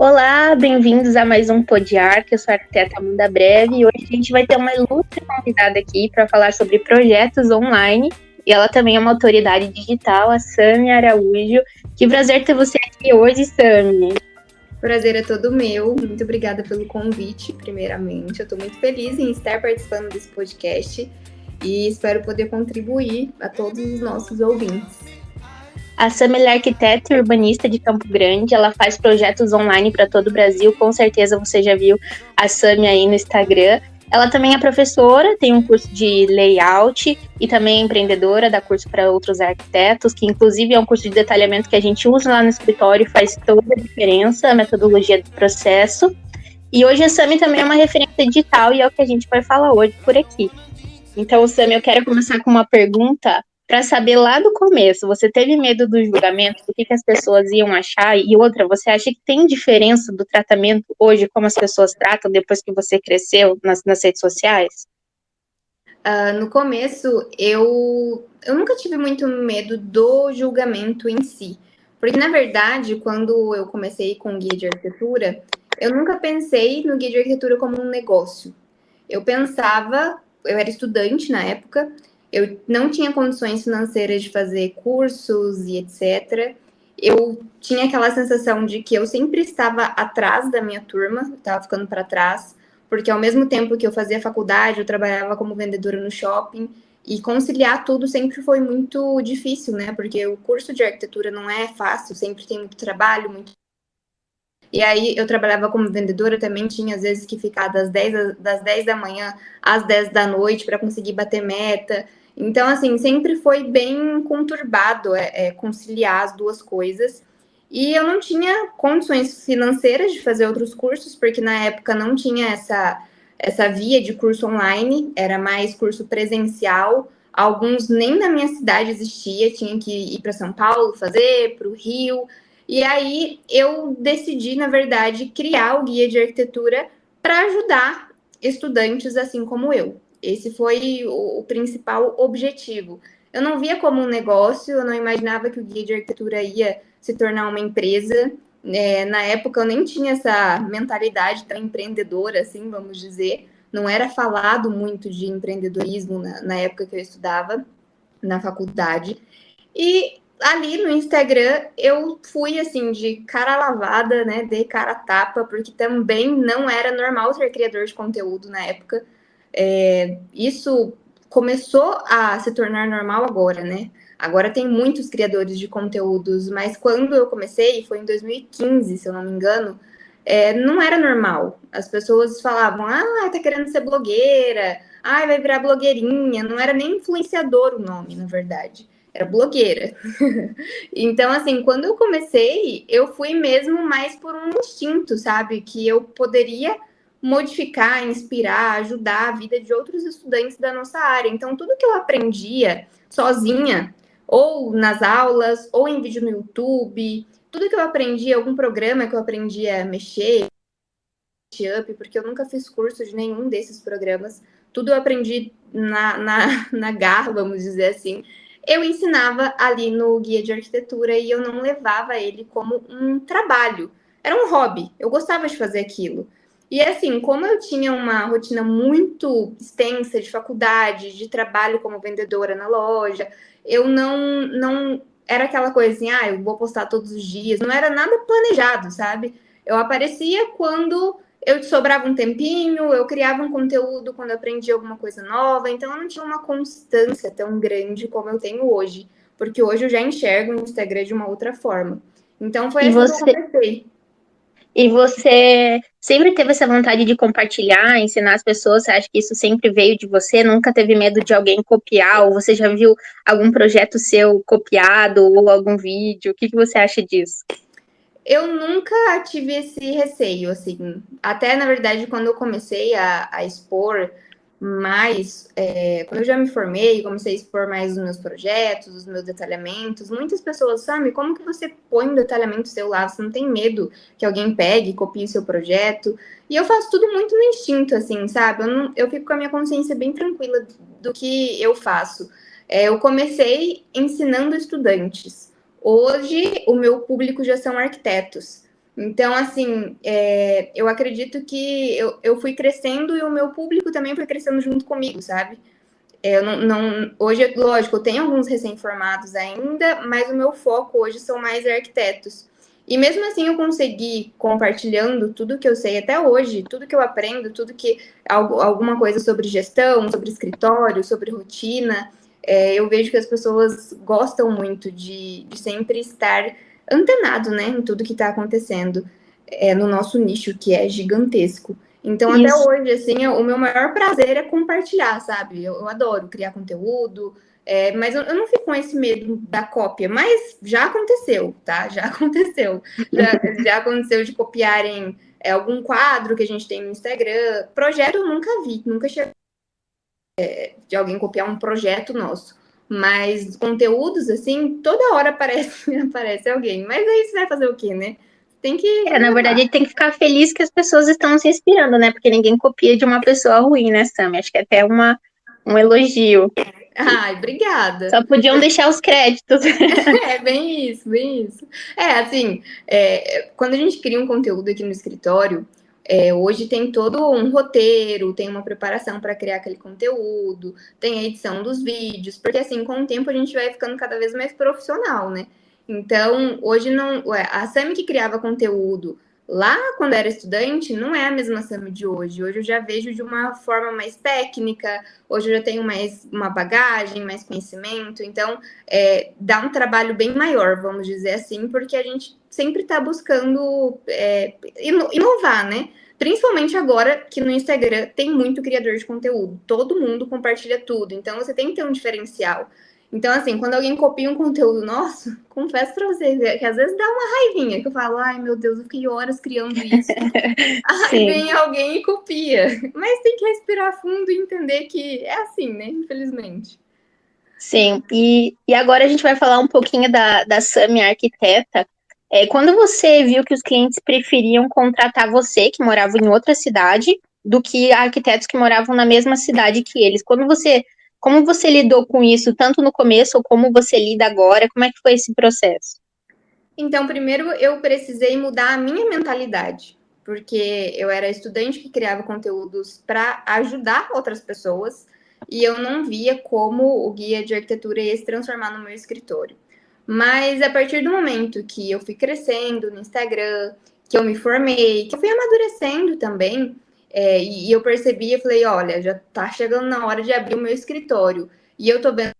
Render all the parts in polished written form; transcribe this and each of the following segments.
Olá, bem-vindos a mais um Podiarc. Eu sou a arquiteta Amanda Breve e hoje a gente vai ter uma ilustre convidada aqui para falar sobre projetos online e ela também é uma autoridade digital, a Sami Araújo. Que prazer ter você aqui hoje, Sami. Prazer é todo meu. Muito obrigada pelo convite, primeiramente. Eu estou muito feliz em estar participando desse podcast e espero poder contribuir a todos os nossos ouvintes. A Sami é arquiteta e urbanista de Campo Grande, ela faz projetos online para todo o Brasil, com certeza você já viu a Sami aí no Instagram. Ela também é professora, tem um curso de layout e também é empreendedora, dá curso para outros arquitetos, que inclusive é um curso de detalhamento que a gente usa lá no escritório e faz toda a diferença, a metodologia do processo. E hoje a Sami também é uma referência digital e é o que a gente vai falar hoje por aqui. Então, Sami, eu quero começar com uma pergunta para saber lá do começo, você teve medo do julgamento, do que as pessoas iam achar? E outra, você acha que tem diferença do tratamento hoje, como as pessoas tratam depois que você cresceu nas redes sociais? No começo, eu nunca tive muito medo do julgamento em si. Porque, na verdade, quando eu comecei com guia de arquitetura, eu nunca pensei no guia de arquitetura como um negócio. Eu era estudante na época, eu não tinha condições financeiras de fazer cursos e etc. Eu tinha aquela sensação de que eu sempre estava atrás da minha turma, estava ficando para trás, porque ao mesmo tempo que eu fazia faculdade, eu trabalhava como vendedora no shopping, e conciliar tudo sempre foi muito difícil, né? Porque o curso de arquitetura não é fácil, sempre tem muito trabalho, muito. E aí eu trabalhava como vendedora, também tinha às vezes que ficar das 10 da manhã às 10 da noite para conseguir bater meta. Então, assim, sempre foi bem conturbado conciliar as duas coisas. E eu não tinha condições financeiras de fazer outros cursos, porque na época não tinha essa via de curso online, era mais curso presencial. Alguns nem na minha cidade existia, tinha que ir para São Paulo fazer, para o Rio. E aí eu decidi, na verdade, criar o guia de arquitetura para ajudar estudantes assim como eu. Esse foi o principal objetivo. Eu não via como um negócio, eu não imaginava que o guia de arquitetura ia se tornar uma empresa. Na época eu nem tinha essa mentalidade tão empreendedora, assim, vamos dizer. Não era falado muito de empreendedorismo na época que eu estudava na faculdade. E ali no Instagram eu fui assim de cara lavada, né? De cara tapa, porque também não era normal ser criador de conteúdo na época. Isso começou a se tornar normal agora, né? Agora tem muitos criadores de conteúdos, mas quando eu comecei, foi em 2015, se eu não me engano, não era normal. As pessoas falavam, tá querendo ser blogueira, vai virar blogueirinha. Não era nem influenciador o nome, na verdade. Era blogueira. Então, assim, quando eu comecei, eu fui mesmo mais por um instinto, sabe? Que eu poderia modificar, inspirar, ajudar a vida de outros estudantes da nossa área. Então, tudo que eu aprendia sozinha, ou nas aulas, ou em vídeo no YouTube, tudo que eu aprendi, algum programa que eu aprendi a mexer, porque eu nunca fiz curso de nenhum desses programas, tudo eu aprendi na garra, vamos dizer assim. Eu ensinava ali no guia de arquitetura e eu não levava ele como um trabalho. Era um hobby, eu gostava de fazer aquilo. E assim, como eu tinha uma rotina muito extensa de faculdade, de trabalho como vendedora na loja, eu não era aquela coisa assim, eu vou postar todos os dias, não era nada planejado, sabe? Eu aparecia quando eu sobrava um tempinho, eu criava um conteúdo quando eu aprendia alguma coisa nova, então eu não tinha uma constância tão grande como eu tenho hoje, porque hoje eu já enxergo o Instagram de uma outra forma. Então foi assim que eu comecei. E você sempre teve essa vontade de compartilhar, ensinar as pessoas? Você acha que isso sempre veio de você? Nunca teve medo de alguém copiar? Ou você já viu algum projeto seu copiado ou algum vídeo? O que você acha disso? Eu nunca tive esse receio, assim. Até, na verdade, quando eu comecei a expor mais, quando eu já me formei, comecei a expor mais os meus projetos, os meus detalhamentos, muitas pessoas, sabe, como que você põe um detalhamento seu lá? Você não tem medo que alguém pegue e copie seu projeto? E eu faço tudo muito no instinto, assim, sabe? Eu fico com a minha consciência bem tranquila do que eu faço. Eu comecei ensinando estudantes. Hoje, o meu público já são arquitetos. Então, assim, eu acredito que eu fui crescendo e o meu público também foi crescendo junto comigo, sabe? Hoje, lógico, eu tenho alguns recém-formados ainda, mas o meu foco hoje são mais arquitetos. E mesmo assim eu consegui, compartilhando tudo que eu sei até hoje, tudo que eu aprendo, alguma coisa sobre gestão, sobre escritório, sobre rotina, eu vejo que as pessoas gostam muito de sempre estar antenado, né, em tudo que está acontecendo no nosso nicho, que é gigantesco. Então, até Isso. hoje, assim, o meu maior prazer é compartilhar, sabe? Eu adoro criar conteúdo, mas eu não fico com esse medo da cópia, mas já aconteceu, tá? Já aconteceu. Já aconteceu de copiarem algum quadro que a gente tem no Instagram. Projeto eu nunca vi, nunca chegou de alguém copiar um projeto nosso. Mas conteúdos, assim, toda hora aparece, aparece alguém. Mas aí você vai fazer o quê, né? Tem que Na verdade, ele tem que ficar feliz que as pessoas estão se inspirando, né? Porque ninguém copia de uma pessoa ruim, né, Sam? Acho que é até um elogio. Ai, obrigada. Só podiam deixar os créditos. É bem isso, bem isso. Assim, quando a gente cria um conteúdo aqui no escritório, hoje tem todo um roteiro, tem uma preparação para criar aquele conteúdo, tem a edição dos vídeos, porque assim, com o tempo a gente vai ficando cada vez mais profissional, né? Então, hoje não. A Sami que criava conteúdo lá quando era estudante não é a mesma Sami de hoje. Hoje eu já vejo de uma forma mais técnica, hoje eu já tenho mais uma bagagem, mais conhecimento, então dá um trabalho bem maior, vamos dizer assim, porque a gente sempre está buscando inovar, né? Principalmente agora que no Instagram tem muito criador de conteúdo, todo mundo compartilha tudo, então você tem que ter um diferencial. Então, assim, quando alguém copia um conteúdo nosso, confesso pra vocês que às vezes dá uma raivinha, que eu falo, ai meu Deus, eu fiquei horas criando isso. Aí Sim, vem alguém e copia. Mas tem que respirar fundo e entender que é assim, né? Infelizmente. sim. E agora a gente vai falar um pouquinho da Sami arquiteta. Quando você viu que os clientes preferiam contratar você, que morava em outra cidade, do que arquitetos que moravam na mesma cidade que eles, como você lidou com isso, tanto no começo ou como você lida agora? Como é que foi esse processo? Então, primeiro eu precisei mudar a minha mentalidade, porque eu era estudante que criava conteúdos para ajudar outras pessoas e eu não via como o guia de arquitetura ia se transformar no meu escritório. Mas a partir do momento que eu fui crescendo no Instagram, que eu me formei, que eu fui amadurecendo também, e eu percebi, eu falei, olha, já tá chegando na hora de abrir o meu escritório. E eu tô vendo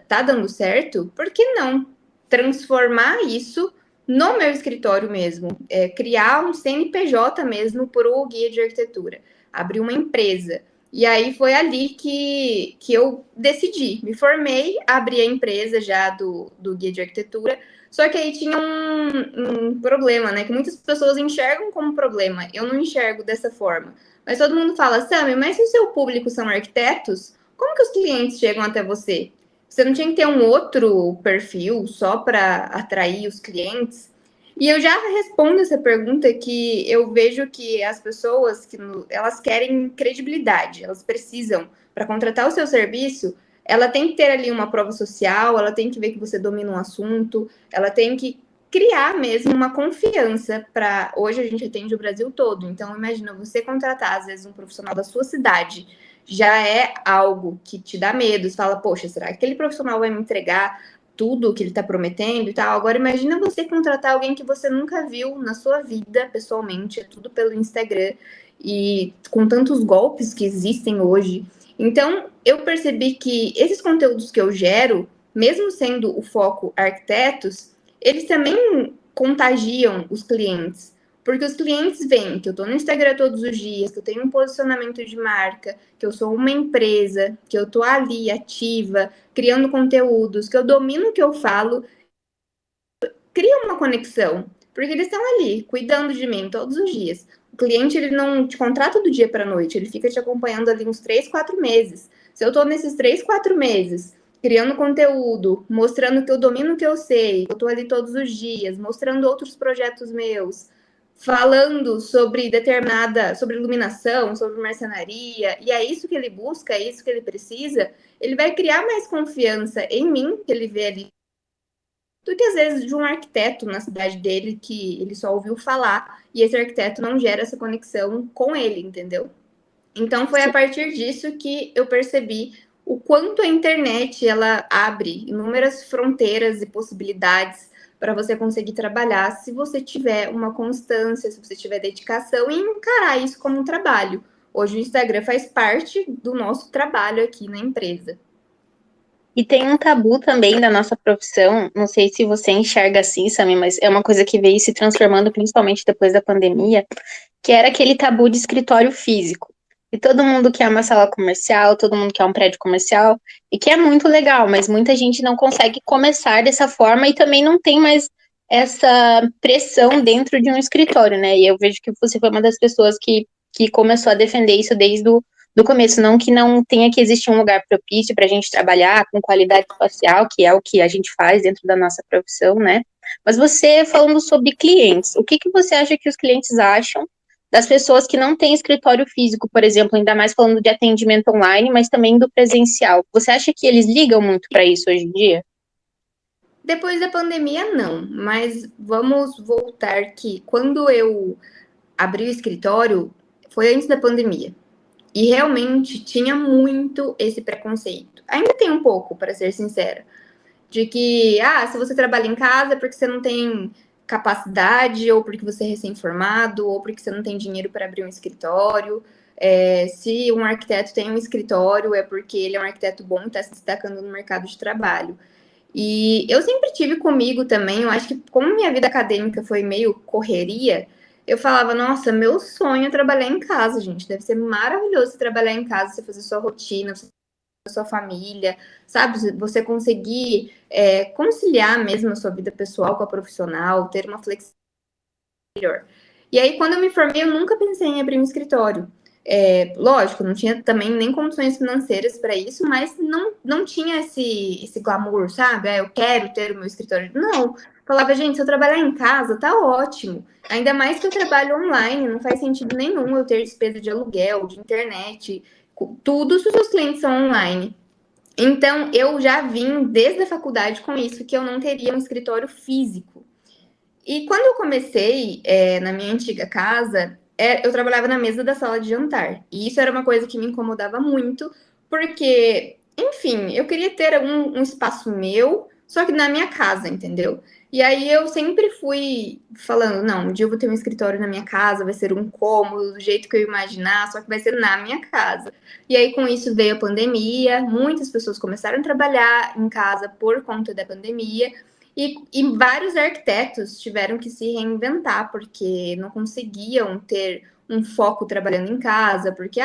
tá dando certo, por que não transformar isso no meu escritório mesmo? Criar um CNPJ mesmo para o guia de arquitetura, abrir uma empresa. E aí foi ali que eu decidi, me formei, abri a empresa já do guia de arquitetura, só que aí tinha um problema, né? Que muitas pessoas enxergam como problema. Eu não enxergo dessa forma. Mas todo mundo fala, Sami, mas se o seu público são arquitetos, como que os clientes chegam até você? Você não tinha que ter um outro perfil só para atrair os clientes? E eu já respondo essa pergunta que eu vejo que as pessoas elas querem credibilidade, elas precisam para contratar o seu serviço, ela tem que ter ali uma prova social, ela tem que ver que você domina um assunto, ela tem que criar mesmo uma confiança para hoje a gente atende o Brasil todo. Então imagina você contratar às vezes um profissional da sua cidade já é algo que te dá medo. Você fala, poxa, será que aquele profissional vai me entregar tudo o que ele está prometendo e tal? Agora, imagina você contratar alguém que você nunca viu na sua vida pessoalmente, é tudo pelo Instagram, e com tantos golpes que existem hoje. Então, eu percebi que esses conteúdos que eu gero, mesmo sendo o foco arquitetos, eles também contagiam os clientes. Porque os clientes veem que eu estou no Instagram todos os dias, que eu tenho um posicionamento de marca, que eu sou uma empresa, que eu estou ali ativa, criando conteúdos, que eu domino o que eu falo, cria uma conexão, porque eles estão ali, cuidando de mim todos os dias. O cliente, ele não te contrata do dia para a noite, ele fica te acompanhando ali uns 3, 4 meses. Se eu estou nesses 3, 4 meses, criando conteúdo, mostrando que eu domino o que eu sei, eu estou ali todos os dias, mostrando outros projetos meus, falando sobre iluminação, sobre marcenaria, e é isso que ele busca, é isso que ele precisa, ele vai criar mais confiança em mim, que ele vê ali do que às vezes de um arquiteto na cidade dele que ele só ouviu falar e esse arquiteto não gera essa conexão com ele, entendeu? Então foi a partir disso que eu percebi o quanto a internet ela abre inúmeras fronteiras e possibilidades para você conseguir trabalhar se você tiver uma constância, se você tiver dedicação e encarar isso como um trabalho. Hoje o Instagram faz parte do nosso trabalho aqui na empresa. E tem um tabu também da nossa profissão, não sei se você enxerga assim, Sami, mas é uma coisa que veio se transformando principalmente depois da pandemia, que era aquele tabu de escritório físico. E todo mundo quer uma sala comercial, todo mundo quer um prédio comercial, e que é muito legal, mas muita gente não consegue começar dessa forma e também não tem mais essa pressão dentro de um escritório, né? E eu vejo que você foi uma das pessoas que começou a defender isso desde o do começo, não que não tenha que existir um lugar propício para a gente trabalhar com qualidade espacial, que é o que a gente faz dentro da nossa profissão, né? Mas você falando sobre clientes, o que que você acha que os clientes acham das pessoas que não têm escritório físico, por exemplo, ainda mais falando de atendimento online, mas também do presencial? Você acha que eles ligam muito para isso hoje em dia? Depois da pandemia, não, mas vamos voltar que quando eu abri o escritório, foi antes da pandemia. E realmente tinha muito esse preconceito. Ainda tem um pouco, para ser sincera, de que, se você trabalha em casa é porque você não tem capacidade, ou porque você é recém-formado, ou porque você não tem dinheiro para abrir um escritório. Se um arquiteto tem um escritório, é porque ele é um arquiteto bom e está se destacando no mercado de trabalho. E eu sempre tive comigo também, eu acho que como minha vida acadêmica foi meio correria, eu falava, nossa, meu sonho é trabalhar em casa, gente. Deve ser maravilhoso você trabalhar em casa, você fazer sua rotina, você fazer sua família, sabe? Você conseguir conciliar mesmo a sua vida pessoal com a profissional, ter uma flexibilidade melhor. E aí, quando eu me formei, eu nunca pensei em abrir um escritório. Lógico, não tinha também nem condições financeiras para isso, mas não tinha esse glamour, sabe? Eu quero ter o meu escritório. Não. Falava, gente, se eu trabalhar em casa, tá ótimo. Ainda mais que eu trabalho online, não faz sentido nenhum eu ter despesa de aluguel, de internet, tudo se os seus clientes são online. Então, eu já vim desde a faculdade com isso, que eu não teria um escritório físico. E quando eu comecei na minha antiga casa, eu trabalhava na mesa da sala de jantar. E isso era uma coisa que me incomodava muito, porque, enfim, eu queria ter um espaço meu, só que na minha casa, entendeu? E aí eu sempre fui falando, não, um dia eu vou ter um escritório na minha casa, vai ser um cômodo, do jeito que eu imaginar, só que vai ser na minha casa. E aí com isso veio a pandemia, muitas pessoas começaram a trabalhar em casa por conta da pandemia. E vários arquitetos tiveram que se reinventar, porque não conseguiam ter um foco trabalhando em casa, porque,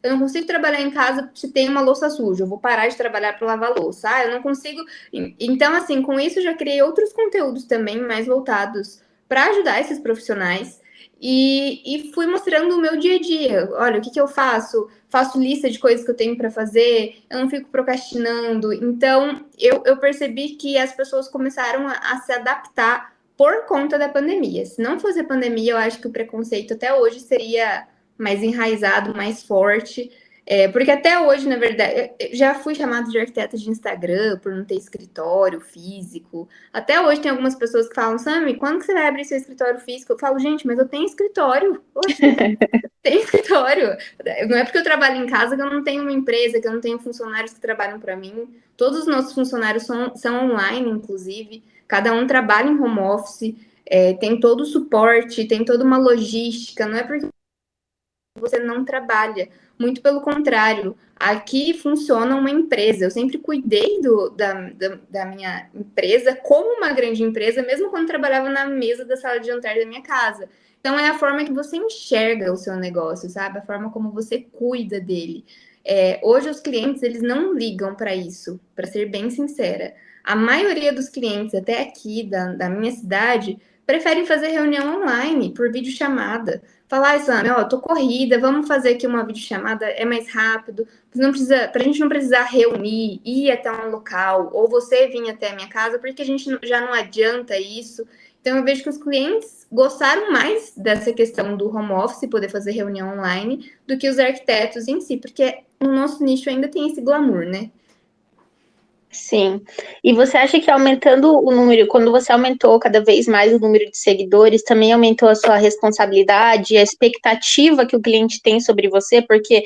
eu não consigo trabalhar em casa se tem uma louça suja, eu vou parar de trabalhar para lavar louça, eu não consigo. Então, assim, com isso eu já criei outros conteúdos também mais voltados para ajudar esses profissionais e fui mostrando o meu dia a dia. Olha, o que eu faço? Faço lista de coisas que eu tenho para fazer, eu não fico procrastinando. Então, eu percebi que as pessoas começaram a se adaptar por conta da pandemia. Se não fosse a pandemia, eu acho que o preconceito até hoje seria mais enraizado, mais forte. Porque até hoje, na verdade, eu já fui chamada de arquiteta de Instagram por não ter escritório físico. Até hoje tem algumas pessoas que falam, Sami, quando que você vai abrir seu escritório físico? Eu falo, gente, mas eu tenho escritório. Oxe, tem escritório. Não é porque eu trabalho em casa que eu não tenho uma empresa, que eu não tenho funcionários que trabalham para mim. Todos os nossos funcionários são online, inclusive. Cada um trabalha em home office, tem todo o suporte, tem toda uma logística. Não é porque você não trabalha. Muito pelo contrário, aqui funciona uma empresa. Eu sempre cuidei da minha empresa como uma grande empresa, mesmo quando trabalhava na mesa da sala de jantar da minha casa. Então, é a forma que você enxerga o seu negócio, sabe? A forma como você cuida dele. Hoje, os clientes, eles não ligam para isso, para ser bem sincera. A maioria dos clientes, até aqui da minha cidade, preferem fazer reunião online, por videochamada. Falar, Sam, ó, tô corrida, vamos fazer aqui uma videochamada, é mais rápido, não precisa, pra gente não precisar reunir, ir até um local, ou você vir até a minha casa, porque a gente já não adianta isso. Então, eu vejo que os clientes gostaram mais dessa questão do home office, poder fazer reunião online, do que os arquitetos em si, porque no nosso nicho ainda tem esse glamour, né? Sim. E você acha que aumentando o número, quando você aumentou cada vez mais o número de seguidores, também aumentou a sua responsabilidade, a expectativa que o cliente tem sobre você? Porque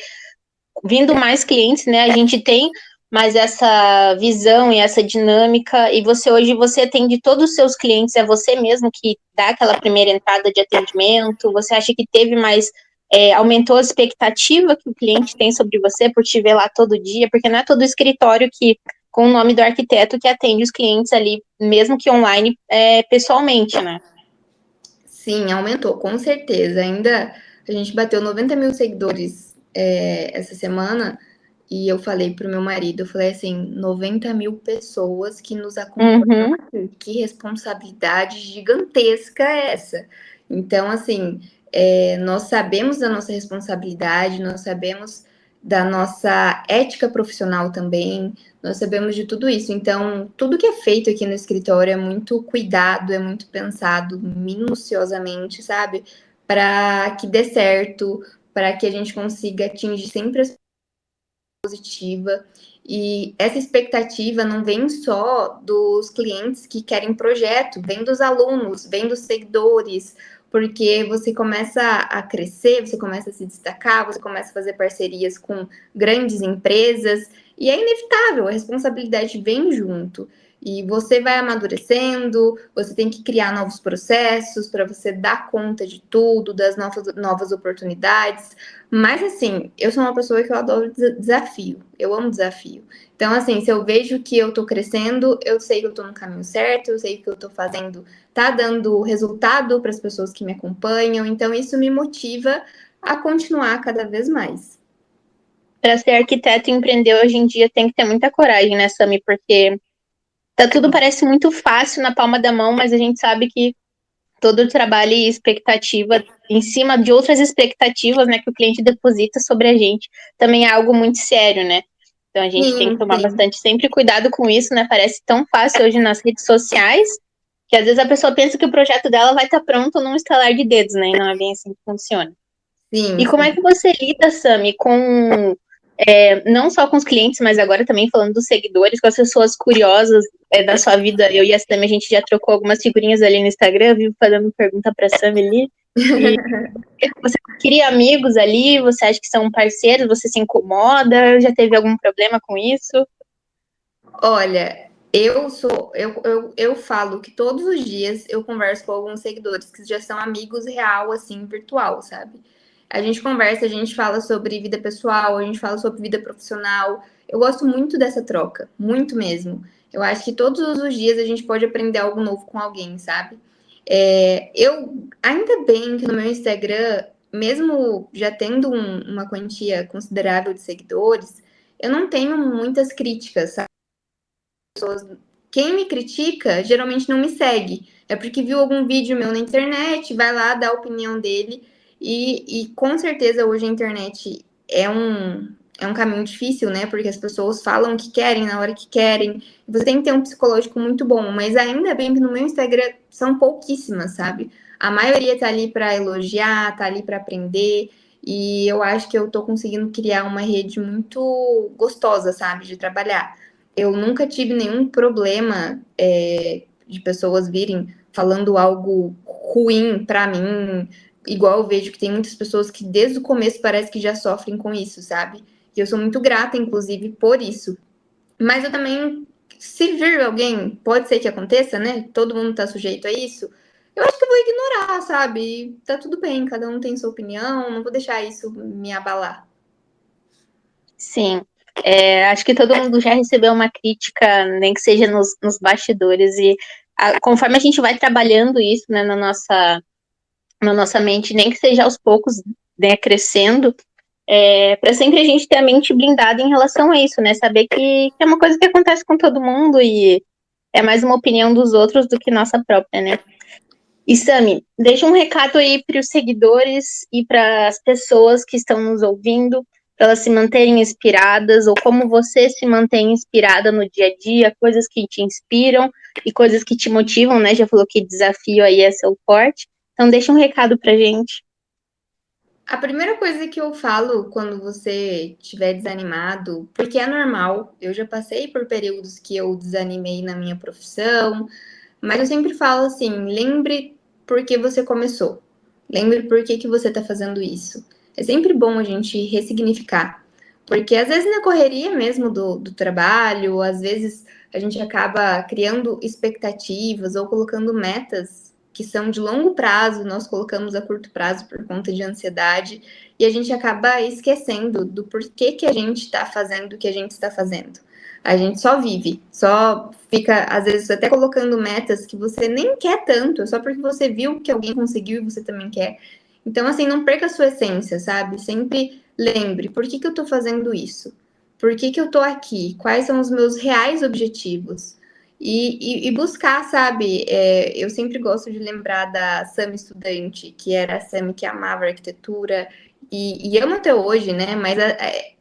vindo mais clientes, né, a gente tem mais essa visão e essa dinâmica, e você hoje você atende todos os seus clientes, é você mesmo que dá aquela primeira entrada de atendimento, você acha que teve mais, aumentou a expectativa que o cliente tem sobre você por te ver lá todo dia, porque não é todo escritório que, com o nome do arquiteto, que atende os clientes ali, mesmo que online, pessoalmente, né? Sim, aumentou, com certeza. Ainda a gente bateu 90 mil seguidores essa semana e eu falei pro meu marido, eu falei assim, 90 mil pessoas que nos acompanham Uhum. aqui. Que responsabilidade gigantesca é essa? Então, assim, nós sabemos da nossa responsabilidade, nós sabemos da nossa ética profissional também, nós sabemos de tudo isso. Então, tudo que é feito aqui no escritório é muito cuidado, é muito pensado minuciosamente, sabe? Para que dê certo, para que a gente consiga atingir sempre a positiva. E essa expectativa não vem só dos clientes que querem projeto, vem dos alunos, vem dos seguidores, porque você começa a crescer, você começa a se destacar, você começa a fazer parcerias com grandes empresas, e é inevitável, a responsabilidade vem junto. E você vai amadurecendo, você tem que criar novos processos para você dar conta de tudo, das novas oportunidades. Mas assim, eu sou uma pessoa que eu adoro desafio. Eu amo desafio. Então, assim, se eu vejo que eu tô crescendo, eu sei que eu tô no caminho certo, eu sei que eu tô fazendo, tá dando resultado para as pessoas que me acompanham. Então, isso me motiva a continuar cada vez mais. Para ser arquiteto e empreender hoje em dia tem que ter muita coragem, né, Sami? Porque tudo parece muito fácil na palma da mão, mas a gente sabe que todo o trabalho e expectativa em cima de outras expectativas, né, que o cliente deposita sobre a gente, também é algo muito sério, né? Então a gente tem que Sim, tomar sim. bastante sempre cuidado com isso, né? Parece tão fácil hoje nas redes sociais, que às vezes a pessoa pensa que o projeto dela vai estar pronto num estalar de dedos, né? E não é bem assim que funciona. Sim, E como é sim. que você lida, Sami, com não só com os clientes, mas agora também falando dos seguidores, com as pessoas curiosas da sua vida? Eu e a Sami, a gente já trocou algumas figurinhas ali no Instagram, vivo fazendo pergunta pra Sami ali. E você cria amigos ali? Você acha que são parceiros? Você se incomoda? Já teve algum problema com isso? Olha, eu falo que todos os dias eu converso com alguns seguidores que já são amigos real, assim, virtual, sabe? A gente conversa, a gente fala sobre vida pessoal, a gente fala sobre vida profissional. Eu gosto muito dessa troca, muito mesmo. Eu acho que todos os dias a gente pode aprender algo novo com alguém, sabe? Eu ainda bem que no meu Instagram, mesmo já tendo uma quantia considerável de seguidores, eu não tenho muitas críticas, sabe? Quem me critica geralmente não me segue. É porque viu algum vídeo meu na internet, vai lá dar a opinião dele. E com certeza hoje a internet é um caminho difícil, né? Porque as pessoas falam o que querem na hora que querem. Você tem que ter um psicológico muito bom. Mas ainda bem que no meu Instagram são pouquíssimas, sabe? A maioria tá ali para elogiar, tá ali para aprender. E eu acho que eu tô conseguindo criar uma rede muito gostosa, sabe? De trabalhar. Eu nunca tive nenhum problema de pessoas virem falando algo ruim para mim, igual eu vejo que tem muitas pessoas que desde o começo parece que já sofrem com isso, sabe? E eu sou muito grata, inclusive, por isso. Mas eu também, se vir alguém, pode ser que aconteça, né? Todo mundo tá sujeito a isso. Eu acho que eu vou ignorar, sabe? E tá tudo bem, cada um tem sua opinião, não vou deixar isso me abalar. Sim. Acho que todo mundo já recebeu uma crítica, nem que seja nos bastidores, e conforme a gente vai trabalhando isso, né, na nossa mente, nem que seja aos poucos, né, crescendo, para sempre a gente ter a mente blindada em relação a isso, né? Saber que é uma coisa que acontece com todo mundo e é mais uma opinião dos outros do que nossa própria, né? E Sami, deixa um recado aí para os seguidores e para as pessoas que estão nos ouvindo, para elas se manterem inspiradas, ou como você se mantém inspirada no dia a dia, coisas que te inspiram e coisas que te motivam, né? Já falou que desafio aí é seu forte. Então deixa um recado pra gente. A primeira coisa que eu falo quando você estiver desanimado, porque é normal, eu já passei por períodos que eu desanimei na minha profissão, mas eu sempre falo assim: lembre por que você começou, lembre por que você está fazendo isso. É sempre bom a gente ressignificar, porque às vezes na correria mesmo do trabalho, às vezes a gente acaba criando expectativas ou colocando metas que são de longo prazo, nós colocamos a curto prazo por conta de ansiedade, e a gente acaba esquecendo do porquê que a gente está fazendo o que a gente está fazendo. A gente só vive, só fica, às vezes, até colocando metas que você nem quer tanto, só porque você viu que alguém conseguiu e você também quer. Então, assim, não perca a sua essência, sabe? Sempre lembre, por que eu tô fazendo isso? Por que eu tô aqui? Quais são os meus reais objetivos? E buscar, sabe? Eu sempre gosto de lembrar da Sami estudante, que era a Sami que amava arquitetura e ama até hoje, né? Mas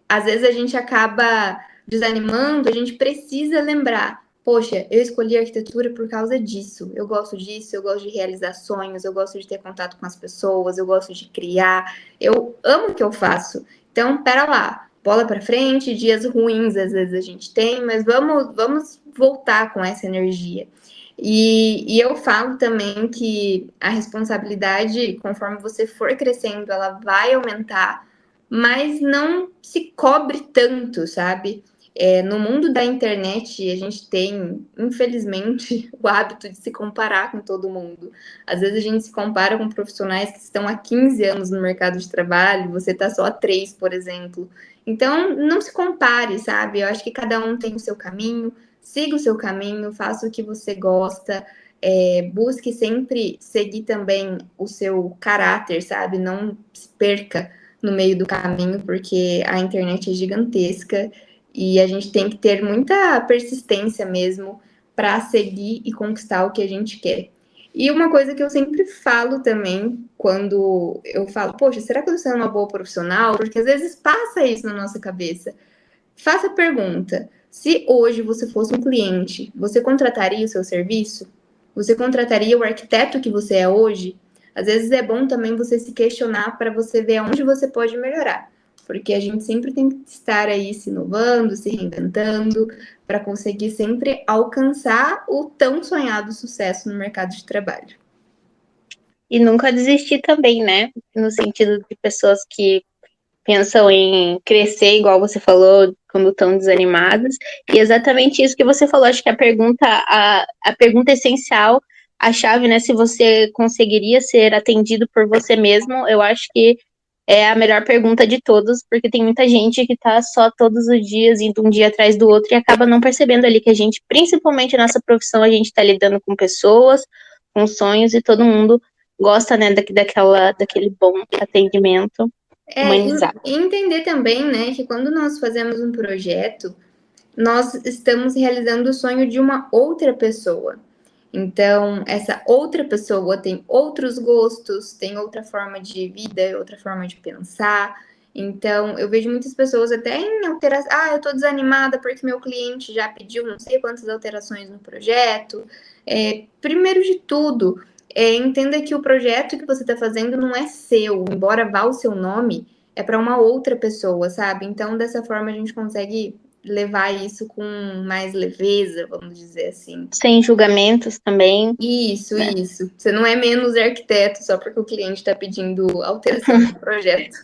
às vezes a gente acaba desanimando, a gente precisa lembrar: poxa, eu escolhi arquitetura por causa disso. Eu gosto de realizar sonhos, eu gosto de ter contato com as pessoas, eu gosto de criar. Eu amo o que eu faço. Então, pera lá, bola para frente, dias ruins às vezes a gente tem, mas vamos voltar com essa energia. E eu falo também que a responsabilidade, conforme você for crescendo, ela vai aumentar, mas não se cobre tanto, sabe? No mundo da internet, a gente tem, infelizmente, o hábito de se comparar com todo mundo. Às vezes a gente se compara com profissionais que estão há 15 anos no mercado de trabalho, você está só há 3, por exemplo. Então, não se compare, sabe? Eu acho que cada um tem o seu caminho, siga o seu caminho, faça o que você gosta, busque sempre seguir também o seu caráter, sabe? Não se perca no meio do caminho, porque a internet é gigantesca e a gente tem que ter muita persistência mesmo para seguir e conquistar o que a gente quer. E uma coisa que eu sempre falo também, quando eu falo, poxa, será que eu sou uma boa profissional? Porque às vezes passa isso na nossa cabeça. Faça a pergunta: se hoje você fosse um cliente, você contrataria o seu serviço? Você contrataria o arquiteto que você é hoje? Às vezes é bom também você se questionar para você ver aonde você pode melhorar, porque a gente sempre tem que estar aí se inovando, se reinventando, para conseguir sempre alcançar o tão sonhado sucesso no mercado de trabalho. E nunca desistir também, né? No sentido de pessoas que pensam em crescer, igual você falou, quando estão desanimadas. E exatamente isso que você falou. Acho que a pergunta essencial, a chave, né? Se você conseguiria ser atendido por você mesmo, eu acho que é a melhor pergunta de todos, porque tem muita gente que tá só todos os dias, indo um dia atrás do outro, e acaba não percebendo ali que a gente, principalmente na nossa profissão, a gente tá lidando com pessoas, com sonhos, e todo mundo gosta, né, daquele bom atendimento humanizado. E entender também, né, que quando nós fazemos um projeto, nós estamos realizando o sonho de uma outra pessoa. Então, essa outra pessoa tem outros gostos, tem outra forma de vida, outra forma de pensar. Então, eu vejo muitas pessoas até em alteração. Ah, eu tô desanimada porque meu cliente já pediu não sei quantas alterações no projeto. Primeiro de tudo, entenda que o projeto que você está fazendo não é seu, embora vá o seu nome, é para uma outra pessoa, sabe? Então, dessa forma, a gente consegue levar isso com mais leveza, vamos dizer assim. Sem julgamentos também. Isso, né? isso. Você não é menos arquiteto só porque o cliente está pedindo alteração no projeto.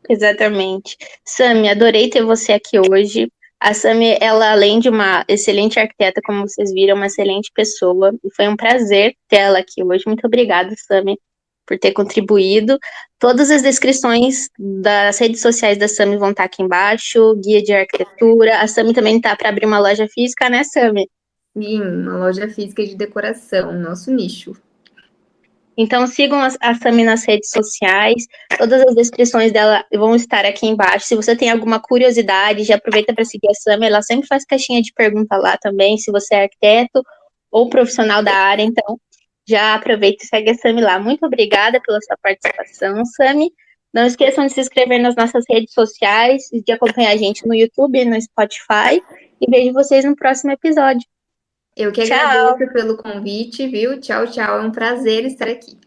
Exatamente. Sami, adorei ter você aqui hoje. A Sami, ela, além de uma excelente arquiteta, como vocês viram, é uma excelente pessoa. E foi um prazer ter ela aqui hoje. Muito obrigada, Sami, por ter contribuído. Todas as descrições das redes sociais da Sami vão estar aqui embaixo. Guia de arquitetura. A Sami também está para abrir uma loja física, né, Sami? Sim, uma loja física de decoração, nosso nicho. Então sigam a Sami nas redes sociais, todas as descrições dela vão estar aqui embaixo. Se você tem alguma curiosidade, já aproveita para seguir a Sami, ela sempre faz caixinha de pergunta lá também, se você é arquiteto ou profissional da área, então já aproveita e segue a Sami lá. Muito obrigada pela sua participação, Sami. Não esqueçam de se inscrever nas nossas redes sociais, de acompanhar a gente no YouTube, no Spotify, e vejo vocês no próximo episódio. Eu que Tchau! agradeço pelo convite, viu? Tchau, tchau. É um prazer estar aqui.